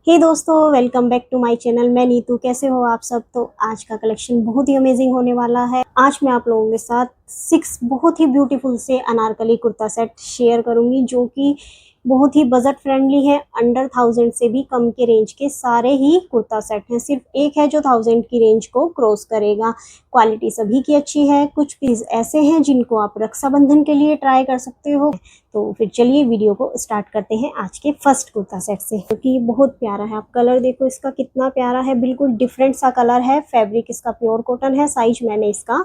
हे दोस्तों, welcome back to my channel. मैं नीतू। कैसे हो आप सब? तो आज का कलेक्शन बहुत ही अमेजिंग होने वाला है। आज मैं आप लोगों के साथ 6 बहुत ही ब्यूटीफुल से अनारकली कुर्ता सेट शेयर करूंगी, जो कि बहुत ही बजट फ्रेंडली है। अंडर 1000 से भी कम के रेंज के सारे ही कुर्ता सेट हैं। सिर्फ एक है जो 1000 की रेंज को क्रॉस करेगा। क्वालिटी सभी की अच्छी है। कुछ पीस ऐसे हैं जिनको आप रक्षाबंधन के लिए ट्राई कर सकते हो। तो फिर चलिए वीडियो को स्टार्ट करते हैं आज के फर्स्ट कुर्ता सेट से, क्योंकि बहुत प्यारा है। आप कलर देखो इसका कितना प्यारा है, बिल्कुल डिफरेंट सा कलर है। फैब्रिक इसका प्योर कॉटन है। साइज मैंने इसका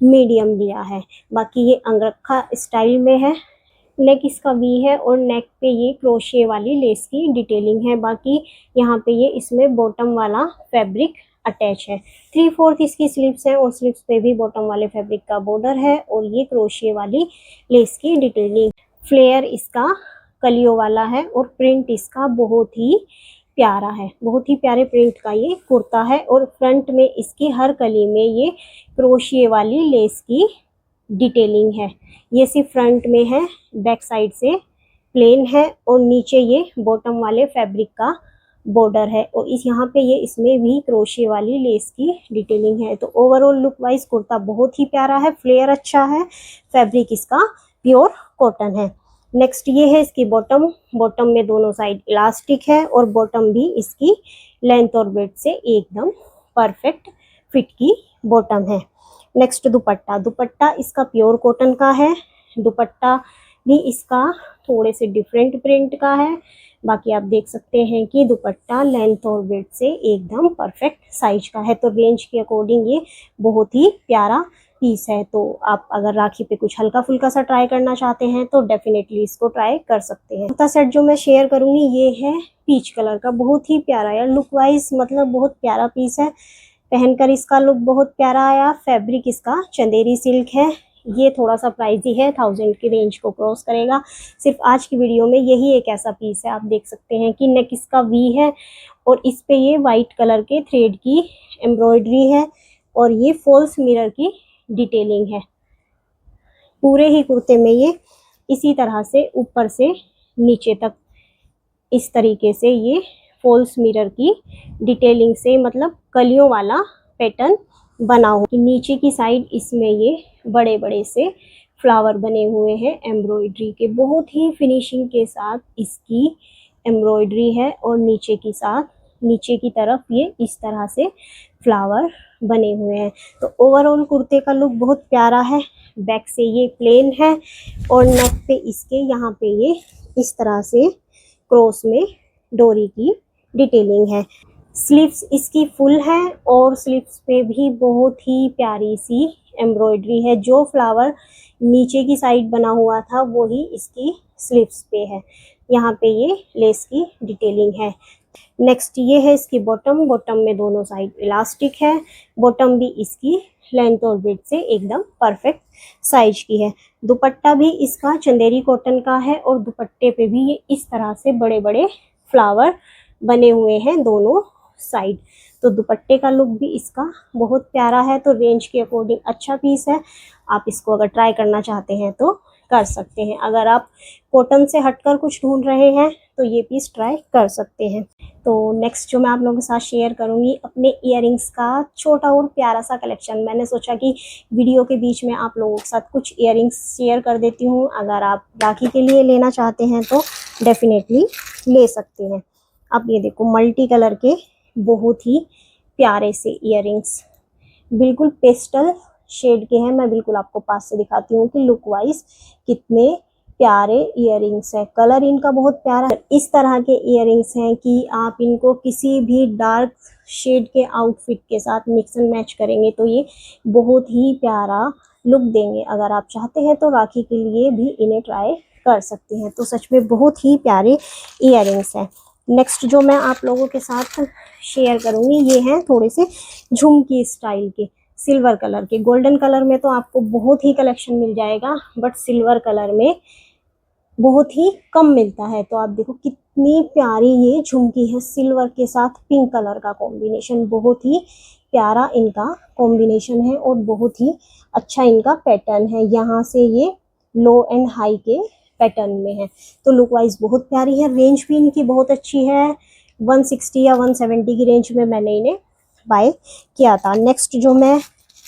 मीडियम लिया है। बाकी ये अंगरखा स्टाइल में है। नेक इसका वी है और नेक पे ये क्रोशिया वाली लेस की डिटेलिंग है। बाकी यहाँ पे ये इसमें बॉटम वाला फैब्रिक अटैच है। 3/4 इसकी स्लीव्स है और स्लीव्स पे भी बॉटम वाले फैब्रिक का बॉर्डर है और ये क्रोशिया वाली लेस की डिटेलिंग। फ्लेयर इसका कलियों वाला है और प्रिंट इसका बहुत ही प्यारा है। बहुत ही प्यारे प्रिंट का ये कुर्ता है और फ्रंट में इसकी हर कली में ये क्रोशिया वाली लेस की डिटेलिंग है। ये सिर्फ फ्रंट में है, बैक साइड से प्लेन है और नीचे ये बॉटम वाले फैब्रिक का बॉर्डर है और इस यहाँ पे ये इसमें भी क्रोशिया वाली लेस की डिटेलिंग है। तो ओवरऑल लुक वाइज कुर्ता बहुत ही प्यारा है। फ्लेयर अच्छा है। फैब्रिक इसका प्योर कॉटन है। नेक्स्ट ये है इसकी बॉटम। बॉटम में दोनों साइड इलास्टिक है और बॉटम भी इसकी लेंथ और वेट से एकदम परफेक्ट फिट की बॉटम है। नेक्स्ट दुपट्टा। दुपट्टा इसका प्योर कॉटन का है। दुपट्टा भी इसका थोड़े से डिफरेंट प्रिंट का है। बाकी आप देख सकते हैं कि दुपट्टा लेंथ और वेट से एकदम परफेक्ट साइज का है। तो रेंज के अकॉर्डिंग ये बहुत ही प्यारा पीस है। तो आप अगर राखी पे कुछ हल्का फुल्का सा ट्राई करना चाहते हैं तो डेफिनेटली इसको ट्राई कर सकते हैं। कुर्ता सेट जो मैं शेयर करूंगी ये है पीच कलर का। बहुत ही प्यारा यार, लुक वाइज मतलब बहुत प्यारा पीस है। पहनकर इसका लुक बहुत प्यारा आया। फैब्रिक इसका चंदेरी सिल्क है। ये थोड़ा सा प्राइजी है, 1000 की रेंज को क्रॉस करेगा। सिर्फ आज की वीडियो में यही एक ऐसा पीस है। आप देख सकते हैं कि नेक इसका वी है और इस पे ये वाइट कलर के थ्रेड की एम्ब्रॉयडरी है और ये फॉल्स मिरर की डिटेलिंग है। पूरे ही कुर्ते में ये इसी तरह से ऊपर से नीचे तक इस तरीके से ये फॉल्स मिरर की डिटेलिंग से मतलब कलियों वाला पैटर्न बना हो। नीचे की साइड इसमें ये बड़े बड़े से फ्लावर बने हुए हैं एम्ब्रॉयडरी के। बहुत ही फिनिशिंग के साथ इसकी एम्ब्रॉयडरी है और नीचे की तरफ ये इस तरह से फ्लावर बने हुए हैं। तो ओवरऑल कुर्ते का लुक बहुत प्यारा है। बैक से ये प्लेन है और नेक पे इसके यहाँ पे ये इस तरह से क्रॉस में डोरी की डिटेलिंग है। स्लीव्स इसकी फुल है और स्लीव्स पे भी बहुत ही प्यारी सी एम्ब्रॉयडरी है। जो फ्लावर नीचे की साइड बना हुआ था वही इसकी स्लीव्स पे है। यहाँ पे ये लेस की डिटेलिंग है। नेक्स्ट ये है इसकी बॉटम। बॉटम में दोनों साइड इलास्टिक है। बॉटम भी इसकी लेंथ और विड्थ से एकदम परफेक्ट साइज की है। दुपट्टा भी इसका चंदेरी कॉटन का है और दुपट्टे पे भी ये इस तरह से बड़े बड़े फ्लावर बने हुए हैं दोनों साइड। तो दुपट्टे का लुक भी इसका बहुत प्यारा है। तो रेंज के अकॉर्डिंग अच्छा पीस है। आप इसको अगर ट्राई करना चाहते हैं तो कर सकते हैं। अगर आप कॉटन से हटकर कुछ ढूंढ रहे हैं तो ये पीस ट्राई कर सकते हैं। तो नेक्स्ट जो मैं आप लोगों के साथ शेयर करूंगी अपने इयररिंग्स का छोटा और प्यारा सा कलेक्शन। मैंने सोचा कि वीडियो के बीच में आप लोगों के साथ कुछ इयररिंग्स शेयर कर देती हूँ। अगर आप राखी के लिए लेना चाहते हैं तो डेफिनेटली ले सकते हैं। अब ये देखो मल्टी कलर के बहुत ही प्यारे से इयररिंग्स, बिल्कुल पेस्टल शेड के हैं। मैं बिल्कुल आपको पास से दिखाती हूँ कि लुक वाइज कितने प्यारे इयररिंग्स हैं। कलर इनका बहुत प्यारा है। इस तरह के इयररिंग्स हैं कि आप इनको किसी भी डार्क शेड के आउटफिट के साथ मिक्स एंड मैच करेंगे तो ये बहुत ही प्यारा लुक देंगे। अगर आप चाहते हैं तो राखी के लिए भी इन्हें ट्राई कर सकते हैं। तो सच में बहुत ही प्यारे इयररिंग्स हैं। नेक्स्ट जो मैं आप लोगों के साथ शेयर करूंगी ये हैं थोड़े से झुमकी स्टाइल के, सिल्वर कलर के। गोल्डन कलर में तो आपको बहुत ही कलेक्शन मिल जाएगा, बट सिल्वर कलर में बहुत ही कम मिलता है। तो आप देखो कितनी प्यारी ये झुमकी है। सिल्वर के साथ पिंक कलर का कॉम्बिनेशन, बहुत ही प्यारा इनका कॉम्बिनेशन है और बहुत ही अच्छा इनका पैटर्न है। यहाँ से ये लो एंड हाई के पैटर्न में है। तो लुक वाइज बहुत प्यारी है। रेंज भी इनकी बहुत अच्छी है। 160 या 170 की रेंज में मैंने इन्हें बाय किया था। नेक्स्ट जो मैं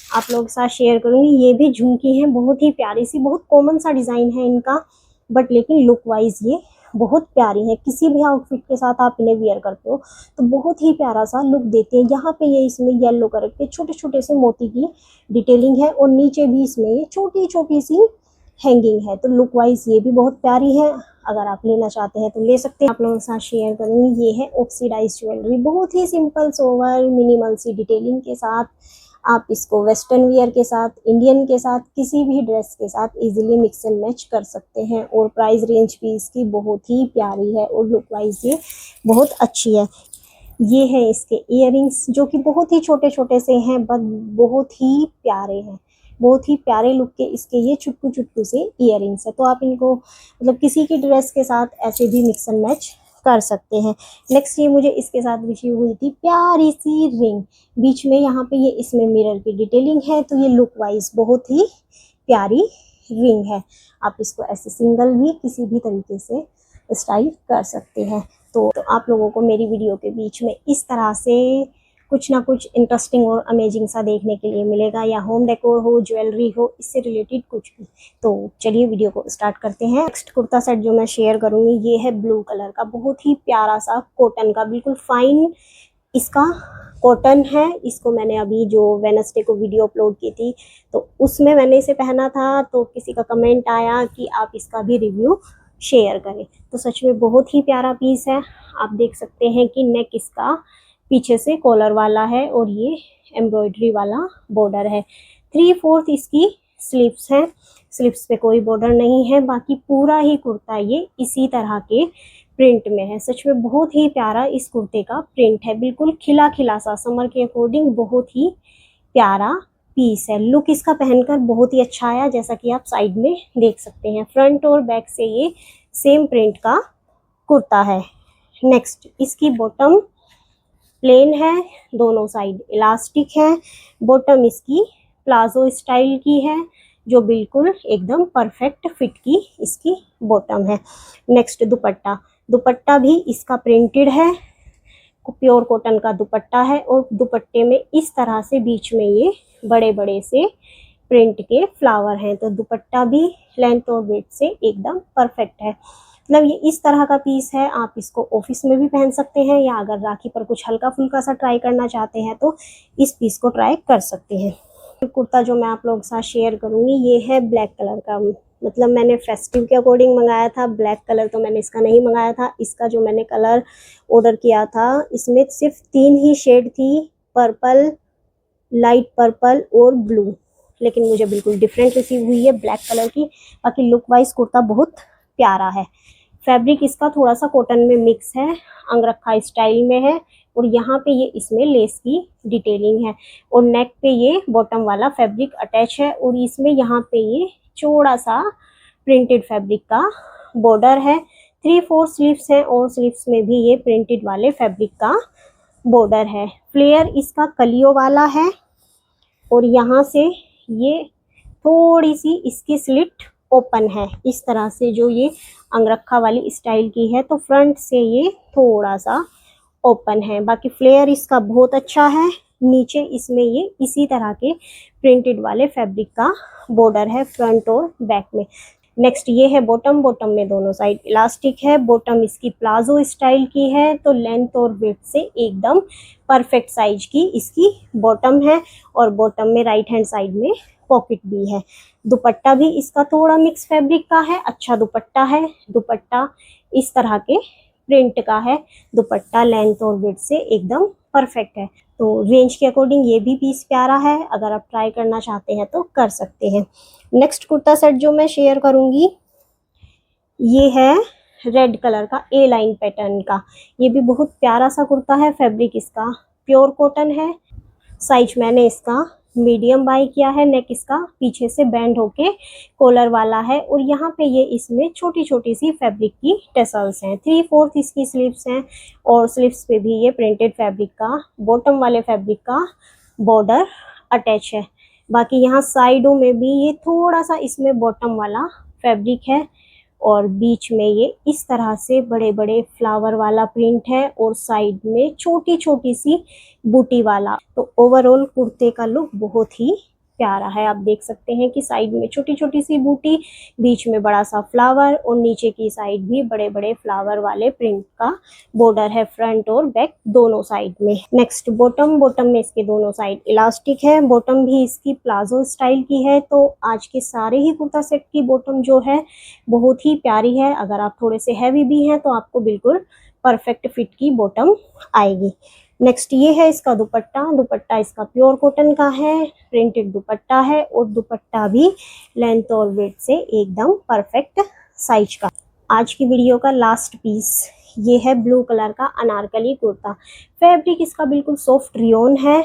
आप लोगों के साथ शेयर करूंगी, ये भी झुमकी है, बहुत ही प्यारी सी, बहुत कॉमन सा डिज़ाइन है इनका, बट लेकिन लुक वाइज ये बहुत प्यारी है। किसी भी आउटफिट के साथ आप इन्हें वियर करते हो तो बहुत ही प्यारा सा लुक देती है। यहाँ पे ये इसमें येलो कलर के छोटे छोटे से मोती की डिटेलिंग है और नीचे भी इसमें ये छोटी छोटी सी हैंगिंग है, तो लुक वाइज ये भी बहुत प्यारी है। अगर आप लेना चाहते हैं तो ले सकते हैं। आप लोगों के साथ शेयर करूँगी, ये है ऑक्सीडाइज ज्वेलरी, बहुत ही सिंपल सोवर मिनिमल सी डिटेलिंग के साथ। आप इसको वेस्टर्न वियर के साथ, इंडियन के साथ, किसी भी ड्रेस के साथ इजीली मिक्स एंड मैच कर सकते हैं और प्राइस रेंज भी इसकी बहुत ही प्यारी है और लुक वाइज ये बहुत अच्छी है। ये है इसके इयररिंग्स जो कि बहुत ही छोटे छोटे से हैं बट बहुत ही प्यारे हैं, बहुत ही प्यारे लुक के इसके ये चुटकू चुटकू से इयररिंग्स है। तो आप इनको मतलब किसी की ड्रेस के साथ ऐसे भी मिक्स एंड मैच कर सकते हैं। नेक्स्ट ये मुझे इसके साथ बिछी हुई थी प्यारी सी रिंग, बीच में यहाँ पे ये इसमें मिरर की डिटेलिंग है, तो ये लुक वाइज बहुत ही प्यारी रिंग है। आप इसको ऐसे सिंगल भी किसी भी तरीके से स्टाइल कर सकते हैं। तो आप लोगों को मेरी वीडियो के बीच में इस तरह से कुछ ना कुछ इंटरेस्टिंग और अमेजिंग सा देखने के लिए मिलेगा, या होम डेकोर हो, ज्वेलरी हो, इससे रिलेटेड कुछ भी। तो चलिए वीडियो को स्टार्ट करते हैं। नेक्स्ट कुर्ता सेट जो मैं शेयर करूंगी, ये है ब्लू कलर का, बहुत ही प्यारा सा कॉटन का, बिल्कुल फाइन इसका कॉटन है। इसको मैंने अभी जो वेडनेसडे को वीडियो अपलोड की थी तो उसमें मैंने इसे पहना था, तो किसी का कमेंट आया कि आप इसका भी रिव्यू शेयर करें। तो सच में बहुत ही प्यारा पीस है। आप देख सकते हैं कि नेक इसका पीछे से कॉलर वाला है और ये एम्ब्रॉयडरी वाला बॉर्डर है। 3/4 इसकी स्लीव्स है, स्लीव्स पे कोई बॉर्डर नहीं है। बाकी पूरा ही कुर्ता ये इसी तरह के प्रिंट में है। सच में बहुत ही प्यारा इस कुर्ते का प्रिंट है, बिल्कुल खिला खिला सा, समर के अकॉर्डिंग बहुत ही प्यारा पीस है। लुक इसका पहनकर बहुत ही अच्छा आया, जैसा कि आप साइड में देख सकते हैं। फ्रंट और बैक से ये सेम प्रिंट का कुर्ता है। नेक्स्ट इसकी बॉटम प्लेन है, दोनों साइड इलास्टिक है। बॉटम इसकी प्लाजो स्टाइल की है, जो बिल्कुल एकदम परफेक्ट फिट की इसकी बॉटम है। नेक्स्ट दुपट्टा, दुपट्टा भी इसका प्रिंटेड है, प्योर कॉटन का दुपट्टा है और दुपट्टे में इस तरह से बीच में ये बड़े बड़े से प्रिंट के फ्लावर हैं। तो दुपट्टा भी लेंथ और वेट से एकदम परफेक्ट है। मतलब ये इस तरह का पीस है, आप इसको ऑफिस में भी पहन सकते हैं, या अगर राखी पर कुछ हल्का फुल्का सा ट्राई करना चाहते हैं तो इस पीस को ट्राई कर सकते हैं। कुर्ता जो मैं आप लोगों के साथ शेयर करूंगी, ये है ब्लैक कलर का। मतलब मैंने फेस्टिव के अकॉर्डिंग मंगाया था, ब्लैक कलर तो मैंने इसका नहीं मंगाया था। इसका जो मैंने कलर ऑर्डर किया था, इसमें सिर्फ 3 ही शेड थी, पर्पल, लाइट पर्पल और ब्लू, लेकिन मुझे बिल्कुल डिफरेंट रिसीव हुई है ब्लैक कलर की। बाकी लुक वाइज कुर्ता बहुत प्यारा है। फैब्रिक इसका थोड़ा सा कॉटन में मिक्स है, अंगरखा स्टाइल में है और यहाँ पे ये इसमें लेस की डिटेलिंग है और नेक पे ये बॉटम वाला फैब्रिक अटैच है और इसमें यहाँ पे ये चौड़ा सा प्रिंटेड फैब्रिक का बॉर्डर है। 3/4 स्लीव्स है और स्लीव्स में भी ये प्रिंटेड वाले फैब्रिक का बॉर्डर है। फ्लेयर इसका कलियों वाला है और यहाँ से ये थोड़ी सी इसकी स्लिट ओपन है, इस तरह से जो ये अंगरखा वाली स्टाइल की है, तो फ्रंट से ये थोड़ा सा ओपन है। बाकी फ्लेयर इसका बहुत अच्छा है। नीचे इसमें ये इसी तरह के प्रिंटेड वाले फैब्रिक का बॉर्डर है फ्रंट और बैक में। नेक्स्ट ये है बॉटम, बॉटम में दोनों साइड इलास्टिक है। बॉटम इसकी प्लाजो स्टाइल की है, तो लेंथ और वेट से एकदम परफेक्ट साइज की इसकी बॉटम है और बॉटम में राइट हैंड साइड में पॉकेट भी है। दुपट्टा भी इसका थोड़ा मिक्स फैब्रिक का है, अच्छा दुपट्टा है। दुपट्टा इस तरह के प्रिंट का है, दुपट्टा लेंथ और विड्थ से एकदम परफेक्ट है। तो रेंज के अकॉर्डिंग ये भी पीस प्यारा है, अगर आप ट्राई करना चाहते हैं तो कर सकते हैं। नेक्स्ट कुर्ता सेट जो मैं शेयर करूंगी, ये है रेड कलर का ए लाइन पैटर्न का। ये भी बहुत प्यारा सा कुर्ता है। फैब्रिक इसका प्योर कॉटन है। साइज मैंने इसका मीडियम बाय किया है। नेक इसका पीछे से बैंड होके कॉलर वाला है और यहाँ पे ये इसमें छोटी छोटी सी फैब्रिक की टेसल्स हैं। 3/4 इसकी स्लीव्स हैं और स्लीव्स पे भी ये प्रिंटेड फैब्रिक का बॉटम वाले फैब्रिक का बॉर्डर अटैच है। बाकी यहाँ साइडों में भी ये थोड़ा सा इसमें बॉटम वाला फैब्रिक है और बीच में ये इस तरह से बड़े बड़े फ्लावर वाला प्रिंट है और साइड में छोटी छोटी सी बूटी वाला। तो ओवरऑल कुर्ते का लुक बहुत ही प्यारा है। आप देख सकते हैं कि साइड में छोटी छोटी सी बूटी, बीच में बड़ा सा फ्लावर और नीचे की साइड भी बड़े बड़े फ्लावर वाले प्रिंट का बॉर्डर है फ्रंट और बैक दोनों साइड में। नेक्स्ट बॉटम, बॉटम में इसके दोनों साइड इलास्टिक है। बॉटम भी इसकी प्लाजो स्टाइल की है। तो आज के सारे ही कुर्ता सेट की बॉटम जो है बहुत ही प्यारी है। अगर आप थोड़े से हैवी भी हैं तो आपको बिल्कुल परफेक्ट फिट की बॉटम आएगी। नेक्स्ट ये है इसका दुपट्टा। दुपट्टा इसका प्योर कॉटन का है, प्रिंटेड दुपट्टा है और दुपट्टा भी लेंथ और विड्थ से एकदम परफेक्ट साइज का। आज की वीडियो का लास्ट पीस ये है ब्लू कलर का अनारकली कुर्ता। फैब्रिक इसका बिल्कुल सॉफ्ट रियोन है।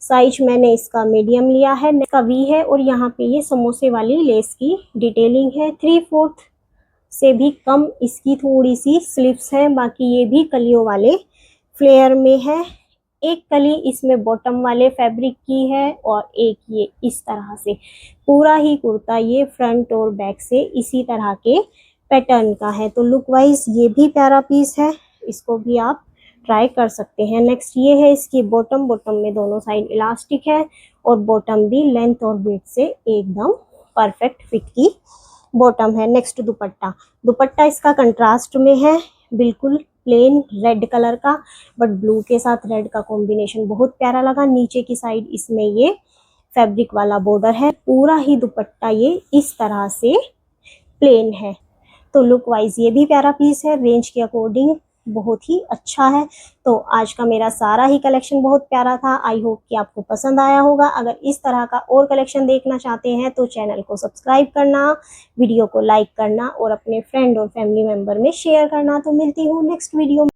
साइज मैंने इसका मीडियम लिया है, इसका वी है और यहाँ पे ये समोसे वाली लेस की डिटेलिंग है। 3/4 से भी कम इसकी थोड़ी सी स्लीव्स है, बाकी ये भी कलियों वाले फ्लेयर में है। एक कली इसमें बॉटम वाले फैब्रिक की है और एक ये इस तरह से। पूरा ही कुर्ता ये फ्रंट और बैक से इसी तरह के पैटर्न का है। तो लुक वाइज ये भी प्यारा पीस है, इसको भी आप ट्राई कर सकते हैं। नेक्स्ट ये है इसकी बॉटम। बॉटम में दोनों साइड इलास्टिक है और बॉटम भी लेंथ और विड्थ से एकदम परफेक्ट फिट की बॉटम है। नेक्स्ट दुपट्टा। दुपट्टा इसका कंट्रास्ट में है, बिल्कुल प्लेन रेड कलर का, बट ब्लू के साथ रेड का कॉम्बिनेशन बहुत प्यारा लगा। नीचे की साइड इसमें ये फैब्रिक वाला बॉर्डर है। पूरा ही दुपट्टा ये इस तरह से प्लेन है। तो लुक वाइज ये भी प्यारा पीस है, रेंज के अकॉर्डिंग बहुत ही अच्छा है। तो आज का मेरा सारा ही कलेक्शन बहुत प्यारा था। आई होप कि आपको पसंद आया होगा। अगर इस तरह का और कलेक्शन देखना चाहते हैं तो चैनल को सब्सक्राइब करना, वीडियो को लाइक करना और अपने फ्रेंड और फैमिली मेम्बर में शेयर करना। तो मिलती हूँ नेक्स्ट वीडियो में।